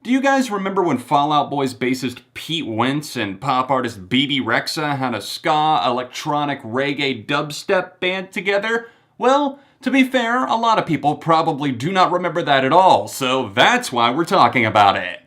Do you guys remember when Fall Out Boy's bassist Pete Wentz and pop artist Bebe Rexha had a ska, electronic, reggae, dubstep band together? Well, to be fair, a lot of people probably do not remember that at all, so that's why we're talking about it.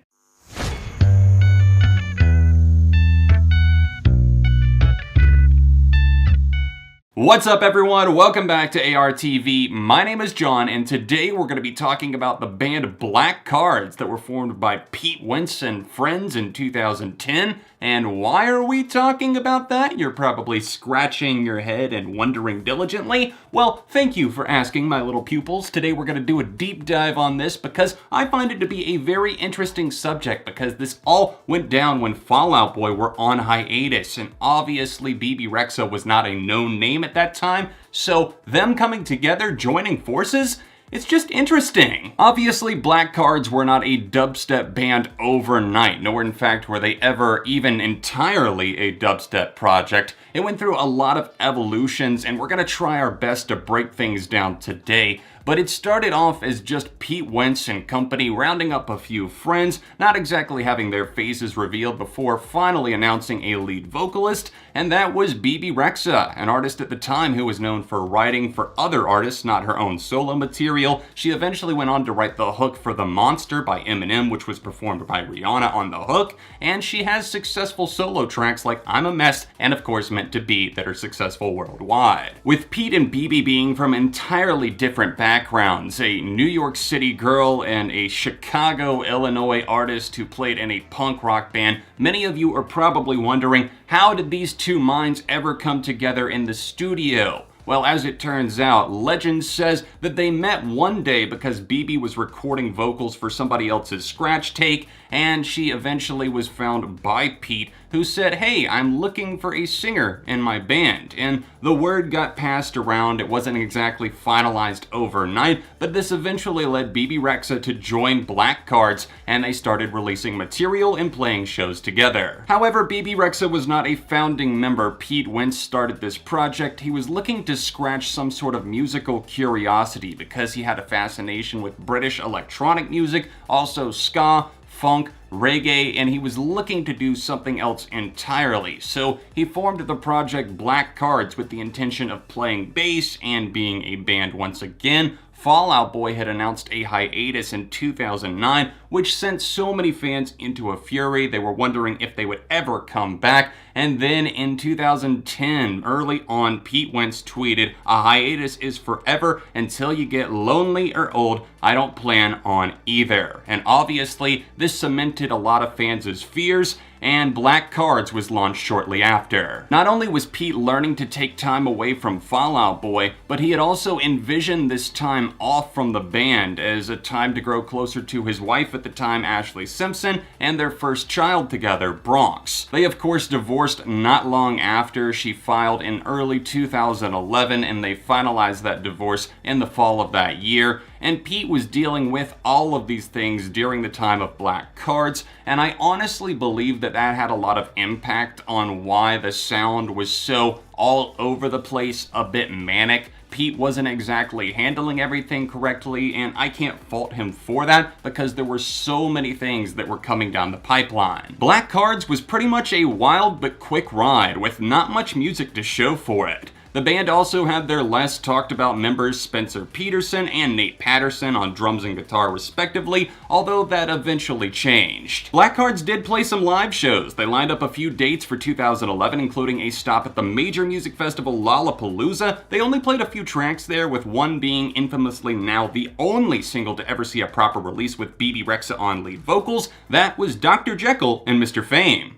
What's up everyone, welcome back to ARTV. My name is John and today we're going to be talking about the band Black Cards that were formed by Pete Wentz and friends in 2010. And why are we talking about that? You're probably scratching your head and wondering diligently. Well, thank you for asking, my little pupils. Today we're going to do a deep dive on this because I find it to be a very interesting subject because this all went down when Fall Out Boy were on hiatus, and obviously Bebe Rexha was not a known name at that time, so them coming together, joining forces, it's just interesting. Obviously, Black Cards were not a dubstep band overnight, nor in fact were they ever even entirely a dubstep project. It went through a lot of evolutions, and we're gonna try our best to break things down today. But it started off as just Pete Wentz and company rounding up a few friends, not exactly having their faces revealed before finally announcing a lead vocalist, and that was Bebe Rexha, an artist at the time who was known for writing for other artists, not her own solo material. She eventually went on to write the hook for The Monster by Eminem, which was performed by Rihanna on the hook, and she has successful solo tracks like I'm a Mess and of course Meant to Be that are successful worldwide. With Pete and Bebe being from entirely different backgrounds, a New York City girl and a Chicago, Illinois artist who played in a punk rock band, many of you are probably wondering, how did these two minds ever come together in the studio? Well, as it turns out, legend says that they met one day because Bebe was recording vocals for somebody else's scratch take, and she eventually was found by Pete, who said, hey, I'm looking for a singer in my band. And the word got passed around. It wasn't exactly finalized overnight, but this eventually led Bebe Rexha to join Black Cards, and they started releasing material and playing shows together. However, Bebe Rexha was not a founding member. Pete Wentz started this project. He was looking to scratch some sort of musical curiosity because he had a fascination with British electronic music, also ska, funk, reggae, and he was looking to do something else entirely. So he formed the project Black Cards with the intention of playing bass and being a band once again. Fall Out Boy had announced a hiatus in 2009, which sent so many fans into a fury. They were wondering if they would ever come back. And then in 2010, early on, Pete Wentz tweeted, "A hiatus is forever until you get lonely or old. I don't plan on either." And obviously, this cemented a lot of fans' fears, and Black Cards was launched shortly after. Not only was Pete learning to take time away from Fall Out Boy, but he had also envisioned this time off from the band as a time to grow closer to his wife at the time, Ashley Simpson, and their first child together, Bronx. They of course divorced not long after. She filed in early 2011, and they finalized that divorce in the fall of that year. And Pete was dealing with all of these things during the time of Black Cards, and I honestly believe that that had a lot of impact on why the sound was so all over the place, a bit manic. Pete wasn't exactly handling everything correctly, and I can't fault him for that because there were so many things that were coming down the pipeline. Black Cards was pretty much a wild but quick ride with not much music to show for it. The band also had their less talked about members Spencer Peterson and Nate Patterson on drums and guitar respectively, although that eventually changed. Black Cards did play some live shows. They lined up a few dates for 2011, including a stop at the major music festival Lollapalooza. They only played a few tracks there, with one being infamously now the only single to ever see a proper release with Bebe Rexha on lead vocals. That was Dr. Jekyll and Mr. Fame.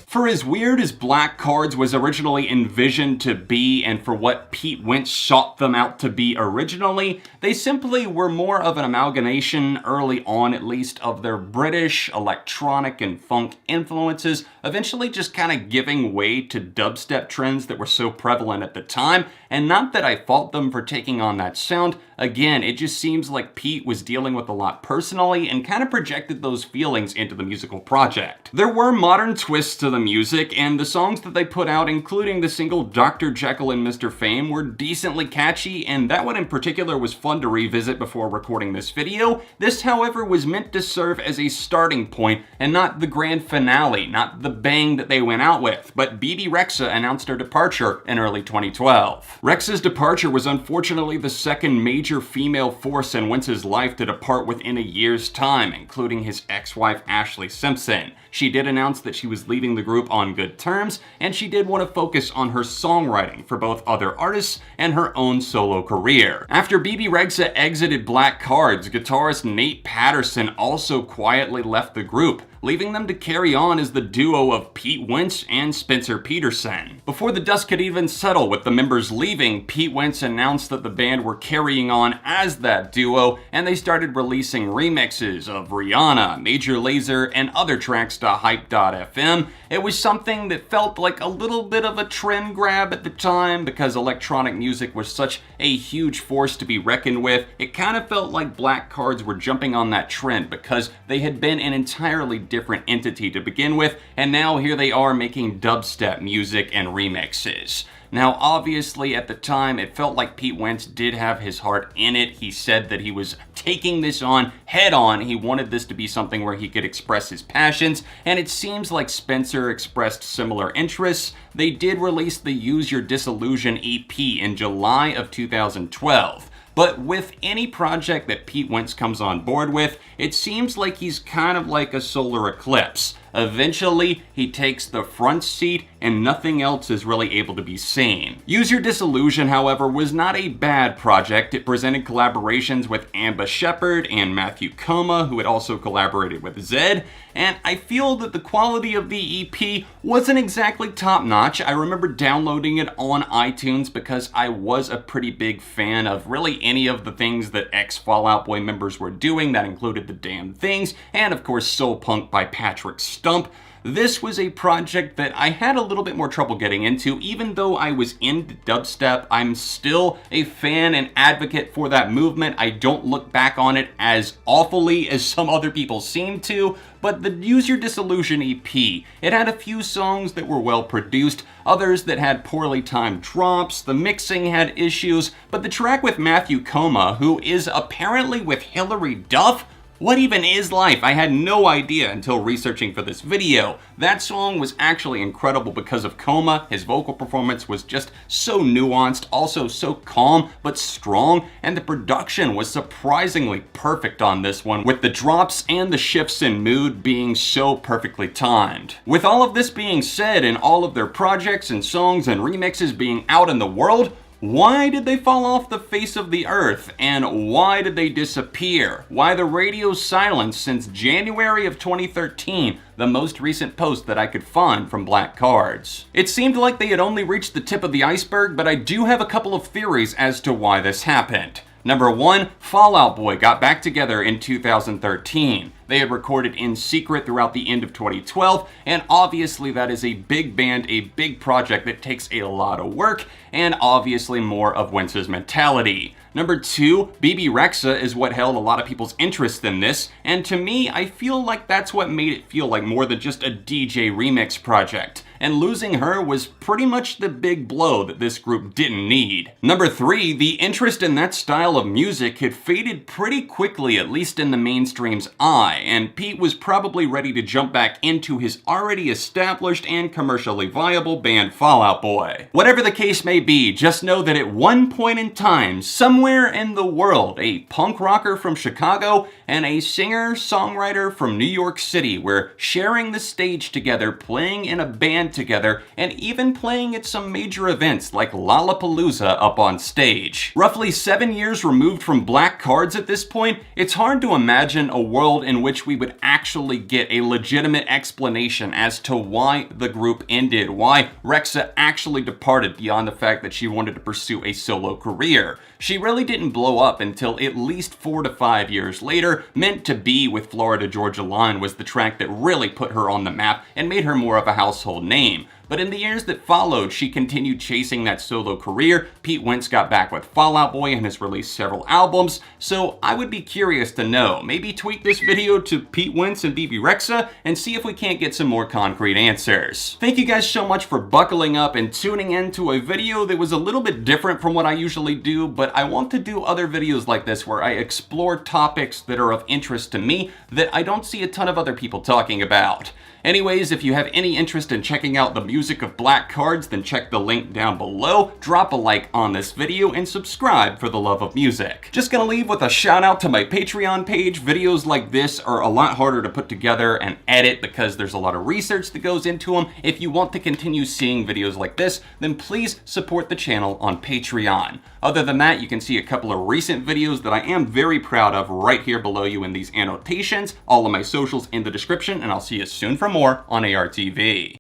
For as weird as Black Cards was originally envisioned to be, and for what Pete Wentz sought them out to be originally, they simply were more of an amalgamation, early on at least, of their British, electronic, and funk influences, eventually just kind of giving way to dubstep trends that were so prevalent at the time. And not that I fault them for taking on that sound, again, it just seems like Pete was dealing with a lot personally and kind of projected those feelings into the musical project. There were modern twists to the music, and the songs that they put out, including the single Dr. Jekyll and Mr. Fame, were decently catchy, and that one in particular was fun to revisit before recording this video. This, however, was meant to serve as a starting point and not the grand finale, not the bang that they went out with. But Bebe Rexha announced her departure in early 2012. Rexha's departure was unfortunately the second major female force in Wentz's life to depart within a year's time, including his ex-wife Ashley Simpson. She did announce that she was leaving the group on good terms, and she did want to focus on her songwriting for both other artists and her own solo career. After Bebe Rexha exited Black Cards, guitarist Nate Patterson also quietly left the group, leaving them to carry on as the duo of Pete Wentz and Spencer Peterson. Before the dust could even settle with the members leaving, Pete Wentz announced that the band were carrying on as that duo, and they started releasing remixes of Rihanna, Major Lazer, and other tracks to Hype.fm. It was something that felt like a little bit of a trend grab at the time because electronic music was such a huge force to be reckoned with. It kind of felt like Black Cards were jumping on that trend because they had been an entirely different entity to begin with, and now here they are making dubstep music and remixes. Now, obviously, at the time, it felt like Pete Wentz did have his heart in it. He said that he was taking this on head on. He wanted this to be something where he could express his passions, and it seems like Spencer expressed similar interests. They did release the Use Your Disillusion EP in July of 2012. But with any project that Pete Wentz comes on board with, it seems like he's kind of like a solar eclipse. Eventually, he takes the front seat and nothing else is really able to be seen. Use Your Disillusion, however, was not a bad project. It presented collaborations with Amba Shepherd and Matthew Koma, who had also collaborated with Zedd, and I feel that the quality of the EP wasn't exactly top-notch. I remember downloading it on iTunes because I was a pretty big fan of really any of the things that ex-Fall Out Boy members were doing. That included The Damn Things, and of course Soul Punk by Patrick Stump. This was a project that I had a little bit more trouble getting into. Even though I was into dubstep, I'm still a fan and advocate for that movement. I don't look back on it as awfully as some other people seem to, but the Use Your Disillusion EP, it had a few songs that were well produced, others that had poorly timed drops, the mixing had issues, but the track with Matthew Koma, who is apparently with Hilary Duff, what even is life? I had no idea until researching for this video. That song was actually incredible because of Koma. His vocal performance was just so nuanced, also so calm but strong, and the production was surprisingly perfect on this one, with the drops and the shifts in mood being so perfectly timed. With all of this being said, and all of their projects and songs and remixes being out in the world, why did they fall off the face of the earth, and why did they disappear? Why the radio silence since January of 2013, the most recent post that I could find from Black Cards? It seemed like they had only reached the tip of the iceberg, but I do have a couple of theories as to why this happened. Number one, Fall Out Boy got back together in 2013. They had recorded in secret throughout the end of 2012, and obviously that is a big band, a big project that takes a lot of work, and obviously more of Wentz's mentality. Number two, Bebe Rexha is what held a lot of people's interest in this, and to me, I feel like that's what made it feel like more than just a DJ remix project. And losing her was pretty much the big blow that this group didn't need. Number three, the interest in that style of music had faded pretty quickly, at least in the mainstream's eye, and Pete was probably ready to jump back into his already established and commercially viable band Fall Out Boy. Whatever the case may be, just know that at one point in time, somewhere in the world, a punk rocker from Chicago and a singer-songwriter from New York City were sharing the stage together, playing in a band together, and even playing at some major events like Lollapalooza up on stage. Roughly 7 years removed from Black Cards at this point, it's hard to imagine a world in which we would actually get a legitimate explanation as to why the group ended, why Rexha actually departed beyond the fact that she wanted to pursue a solo career. She really didn't blow up until at least 4 to 5 years later. Meant to Be with Florida Georgia Line was the track that really put her on the map and made her more of a household name. But in the years that followed, she continued chasing that solo career. Pete Wentz got back with Fall Out Boy and has released several albums, so I would be curious to know. Maybe tweet this video to Pete Wentz and Bebe Rexha and see if we can't get some more concrete answers. Thank you guys so much for buckling up and tuning in to a video that was a little bit different from what I usually do, but I want to do other videos like this where I explore topics that are of interest to me that I don't see a ton of other people talking about. Anyways, if you have any interest in checking out the music of Black Cards, then check the link down below, drop a like on this video, and subscribe for the love of music. Just gonna leave with a shout out to my Patreon page. Videos like this are a lot harder to put together and edit because there's a lot of research that goes into them. If you want to continue seeing videos like this, then please support the channel on Patreon. Other than that, you can see a couple of recent videos that I am very proud of right here below you in these annotations. All of my socials in the description, and I'll see you soon for more on ARTV.